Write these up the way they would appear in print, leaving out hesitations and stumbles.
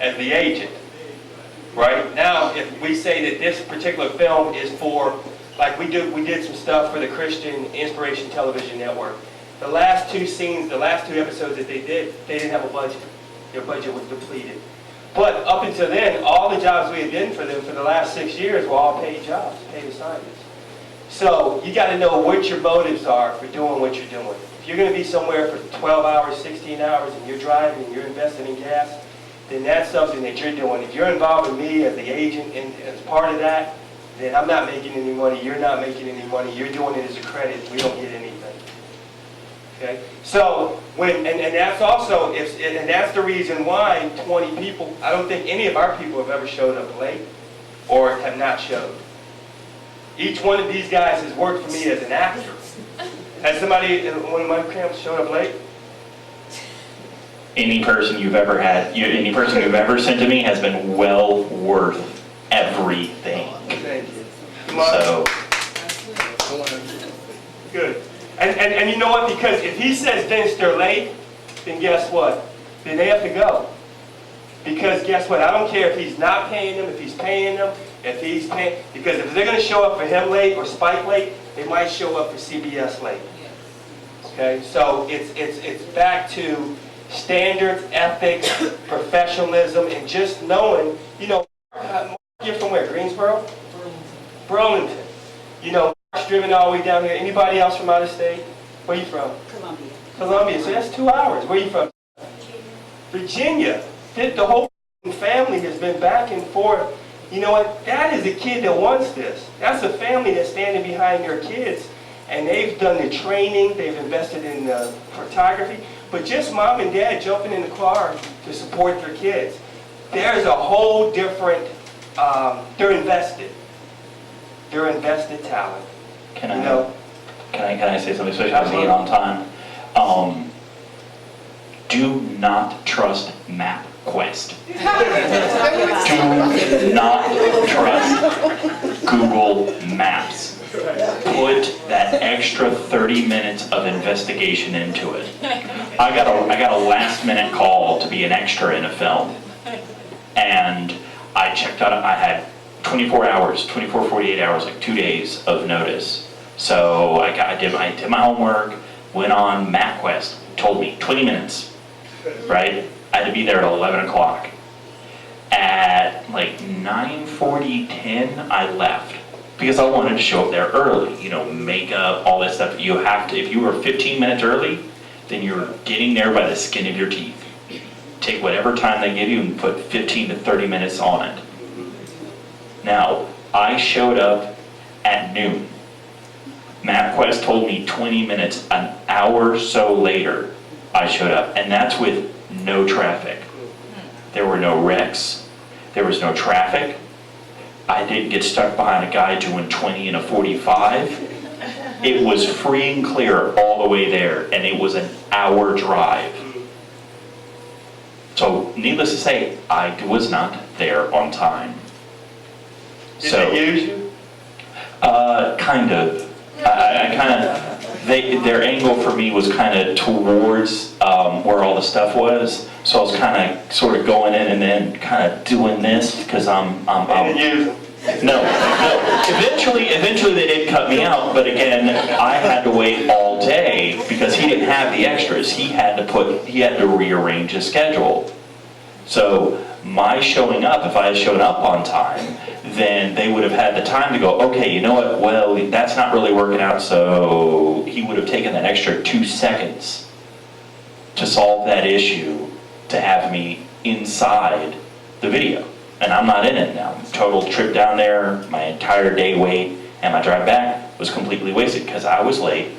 as the agent. Right? Now, if we say that this particular film is for, like we did some stuff for the Christian Inspiration Television Network. The last two scenes, the last two episodes that they did, they didn't have a budget. Their budget was depleted. But up until then, all the jobs we had done for them for the last 6 years were all paid jobs, paid assignments. So you got to know what your motives are for doing what you're doing. If you're going to be somewhere for 12 hours, 16 hours, and you're driving and you're investing in gas, then that's something that you're doing. If you're involved with me as the agent and as part of that, then I'm not making any money, you're not making any money, you're doing it as a credit, we don't get anything. Okay? So, and that's also, and that's the reason why 20 people, I don't think any of our people have ever showed up late or have not showed. Each one of these guys has worked for me as an actor. Has somebody in one of my camps showed up late? Any person you've ever had, any person you've ever sent to me has been well worth everything. Thank you. So good. And you know what? Because if he says Vince, they're late, then guess what? Then they have to go. Because guess what? I don't care if he's not paying them, if he's paying them, if he's paying. Because if they're going to show up for him late or Spike late, they might show up for CBS late. Okay. So it's back to standards, ethics, professionalism, and just knowing, you know, you're from where? Greensboro? Burlington. You know, Mark's driven all the way down here. Anybody else from out of state? Where are you from? Columbia. Columbia. So that's 2 hours. Where are you from? Virginia. The whole family has been back and forth. You know what? That is a kid that wants this. That's a family that's standing behind their kids. And they've done the training. They've invested in the photography. But just mom and dad jumping in the car to support their kids. There's a whole different, they're invested. They're invested talent. Can I say something, especially as being on time? Do not trust MapQuest. Do not trust Google Maps. Put that extra 30 minutes of investigation into it. I got a last minute call to be an extra in a film, and I checked out. I had 48 hours, like 2 days of notice. So I did my homework, went on MapQuest, told me 20 minutes, right? I had to be there at 11 o'clock. At like 9:40, 10, I left. Because I wanted to show up there early, you know, makeup, all that stuff. You have to, if you were 15 minutes early, then you're getting there by the skin of your teeth. Take whatever time they give you and put 15 to 30 minutes on it. Now, I showed up at noon. MapQuest told me 20 minutes, an hour or so later, I showed up. And that's with no traffic. There were no wrecks. There was no traffic. I didn't get stuck behind a guy doing 20 and a 45. It was free and clear all the way there, and it was an hour drive. So, needless to say, I was not there on time. Did they use you? Kind of. I kind of, their angle for me was kind of towards where all the stuff was. So I was kind of sort of going in and then kind of doing this because I'm no. Eventually they did cut me out, but again, I had to wait all day because he didn't have the extras. He had to rearrange his schedule. So my showing up, if I had shown up on time, then they would have had the time to go, okay, you know what, well, that's not really working out, so he would have taken that extra 2 seconds to solve that issue to have me inside the video. And I'm not in it now. Total trip down there, my entire day wait, and my drive back was completely wasted because I was late.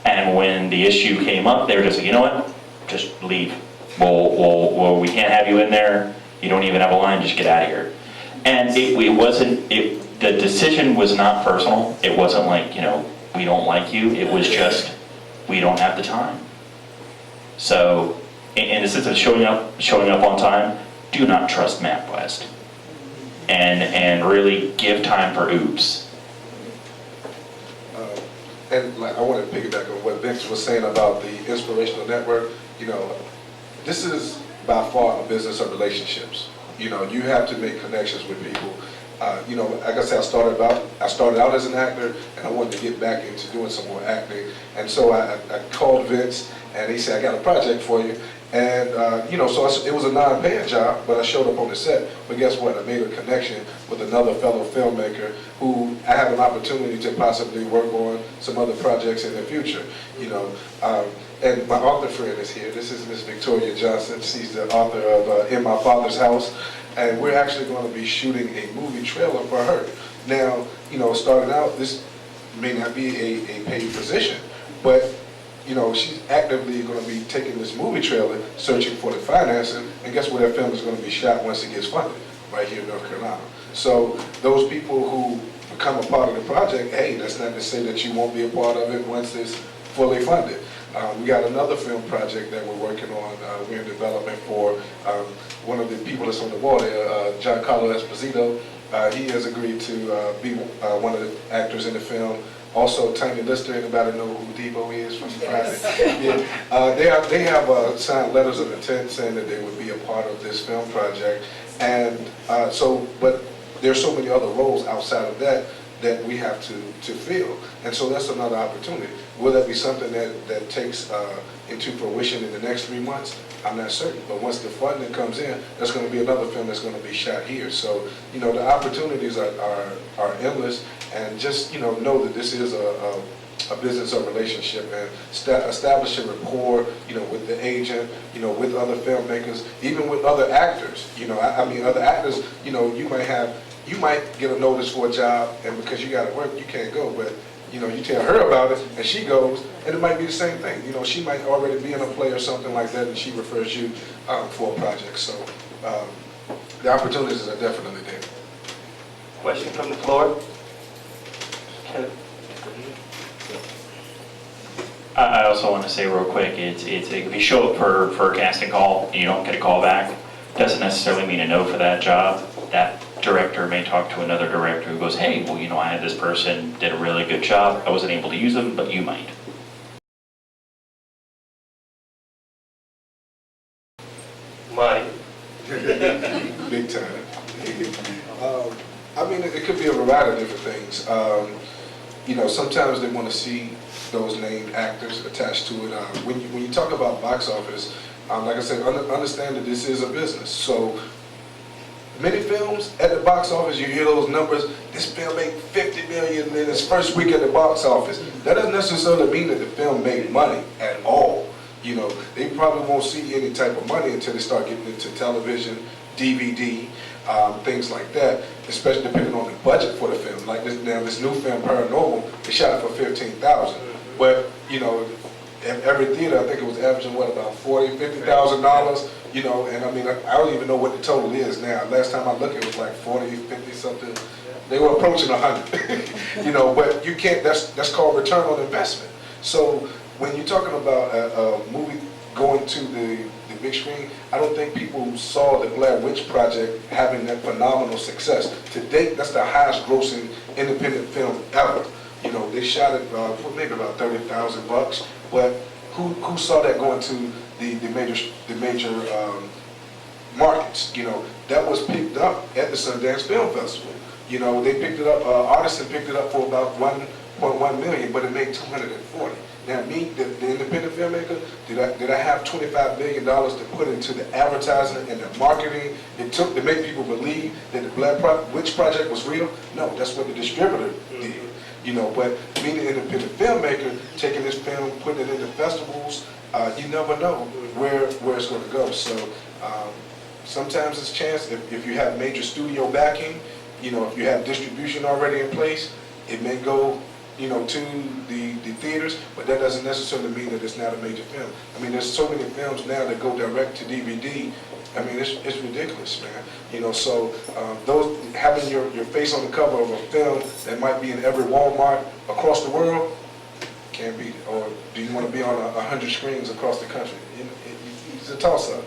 And when the issue came up, they were just like, you know what, just leave. We can't have you in there. You don't even have a line, just get out of here. And the decision was not personal. It wasn't like, you know, we don't like you. It was just, we don't have the time. So, in the sense of showing up on time, do not trust MapQuest. And really give time for oops. And like, I want to piggyback on what Vince was saying about the inspirational network. You know, this is by far a business of relationships. You know, you have to make connections with people. You know, like I said, I started out as an actor, and I wanted to get back into doing some more acting. And so I called Vince, and he said, I got a project for you. And, you know, so it was a non-paying job, but I showed up on the set. But guess what? I made a connection with another fellow filmmaker who I have an opportunity to possibly work on some other projects in the future, you know. And my author friend is here. This is Miss Victoria Johnson. She's the author of In My Father's House. And we're actually going to be shooting a movie trailer for her. Now, you know, starting out, this may not be a paid position, but you know, she's actively going to be taking this movie trailer, searching for the financing, and guess where that film is going to be shot once it gets funded? Right here in North Carolina. So those people who become a part of the project, hey, that's not to say that you won't be a part of it once it's fully funded. We got another film project that we're working on. We're in development for one of the people that's on the wall there, Giancarlo Esposito. He has agreed to be one of the actors in the film. Also, Tiny Lister, anybody know who Debo is from Friday? Yeah. They have signed letters of intent saying that they would be a part of this film project. And but there's so many other roles outside of that that we have to fill. And so that's another opportunity. Will that be something that takes into fruition in the next 3 months? I'm not certain, but once the funding comes in, there's going to be another film that's going to be shot here. So, you know, the opportunities are endless, and just, you know that this is a business or relationship, and establish a rapport, you know, with the agent, you know, with other filmmakers, even with other actors. You know, I mean, other actors, you know, you might get a notice for a job, and because you got to work, you can't go, but you know, you tell her about it, and she goes, and it might be the same thing. You know, she might already be in a play or something like that, and she refers you for a project. So the opportunities are definitely there. Question from the floor? I also want to say real quick, it's if you show up for a casting call and you don't get a call back, doesn't necessarily mean a no for that job. That director may talk to another director who goes, hey, well, you know, I had this person, did a really good job. I wasn't able to use them, but you might. Money. Big time. I mean, it could be a variety of different things. You know, sometimes they want to see those named actors attached to it. When you talk about box office, like I said, understand that this is a business. So many films at the box office, you hear those numbers, this film made $50 million in its first week at the box office. That doesn't necessarily mean that the film made money at all. You know, they probably won't see any type of money until they start getting into television, DVD, things like that, especially depending on the budget for the film. Like this new film, Paranormal, they shot it for $15,000. But, you know, at every theater, I think it was averaging, what, about $40,000, $50,000, you know, and I mean, I don't even know what the total is now. Last time I looked, it was like 40, 50 something. They were approaching 100, you know, but you can't, that's called return on investment. So when you're talking about a movie going to the big screen, I don't think people saw the Blair Witch Project having that phenomenal success. To date, that's the highest grossing independent film ever. You know, they shot it for maybe about $30,000, but who saw that going to the major markets? You know, that was picked up at the Sundance Film Festival. You know, they picked it up. Artisan picked it up for about $1.1 million, but it made $240. Now, me, the independent filmmaker, did I have $25 million to put into the advertising and the marketing it took to make people believe that the Blair Witch Project was real? No, that's what the distributor did. You know, but being an independent filmmaker, taking this film, putting it into festivals, you never know where it's going to go. So sometimes it's chance, if you have major studio backing, you know, if you have distribution already in place, it may go, you know, to the theaters, but that doesn't necessarily mean that it's not a major film. I mean, there's so many films now that go direct to DVD. I mean, it's ridiculous, man. You know, so those having your face on the cover of a film that might be in every Walmart across the world, can't beat it. Or do you want to be on 100 screens across the country? It's a toss-up.